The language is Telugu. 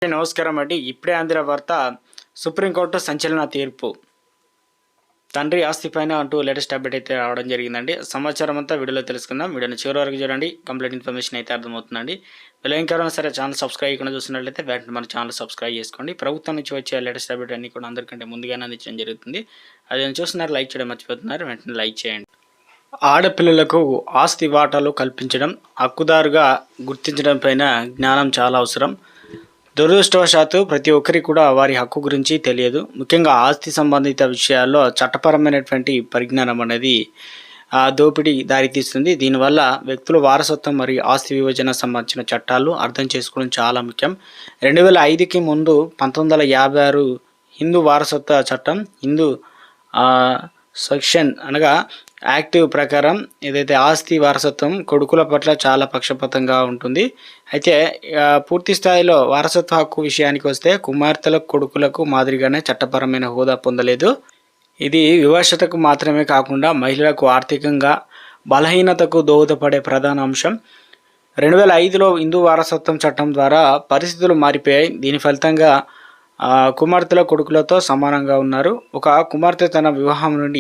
నమస్కారం అండి. ఇప్పుడే అందిన వార్త, సుప్రీంకోర్టు సంచలన తీర్పు. తండ్రి ఆస్తిపైన అంటూ లేటెస్ట్ అప్డేట్ అయితే రావడం జరిగిందండి. సమాచారం అంతా వీడియోలో తెలుసుకుందాం. వీడియోని చివరి వరకు చూడండి. కంప్లీట్ ఇన్ఫర్మేషన్ అయితే అర్థమవుతుందండి. ఎవరైనా సరే ఛానల్ సబ్స్క్రైబ్ చేయకుండా చూసినట్లయితే వెంటనే మన ఛానల్ సబ్స్క్రైబ్ చేసుకోండి. ప్రభుత్వం నుంచి వచ్చే లేటెస్ట్ అప్డేట్ అన్ని కూడా అందరికంటే ముందుగానే అందించడం జరుగుతుంది. అది చూస్తున్నారు, లైక్ చేయడం మర్చిపోతున్నారు, వెంటనే లైక్ చేయండి. ఆడపిల్లలకు ఆస్తి వాటాలు కల్పించడం, హక్కుదారుగా గుర్తించడం పైన జ్ఞానం చాలా అవసరం. దురదృష్టవశాత్తు ప్రతి ఒక్కరికి కూడా వారి హక్కు గురించి తెలియదు. ముఖ్యంగా ఆస్తి సంబంధిత విషయాల్లో చట్టపరమైనటువంటి పరిజ్ఞానం అనేది దోపిడీ దారితీస్తుంది. దీనివల్ల వ్యక్తుల వారసత్వం మరియు ఆస్తి విభజన సంబంధించిన చట్టాలు అర్థం చేసుకోవడం చాలా ముఖ్యం. 2005కి ముందు 1956 హిందూ వారసత్వ చట్టం, హిందూ సెక్షన్ అనగా యాక్టివ్ ప్రకారం ఏదైతే ఆస్తి వారసత్వం కొడుకుల పట్ల చాలా పక్షపాతంగా ఉంటుంది. అయితే పూర్తి స్థాయిలో వారసత్వ హక్కు విషయానికి వస్తే కుమార్తెలకు కొడుకులకు మాదిరిగానే చట్టపరమైన హోదా పొందలేదు. ఇది వివక్షతకు మాత్రమే కాకుండా మహిళలకు ఆర్థికంగా బలహీనతకు దోహదపడే ప్రధాన అంశం. 2005లో హిందూ వారసత్వం చట్టం ద్వారా పరిస్థితులు మారిపోయాయి. దీని ఫలితంగా కుమార్తెల కొడుకులతో సమానంగా ఉన్నారు. ఒక కుమార్తె తన వివాహం నుండి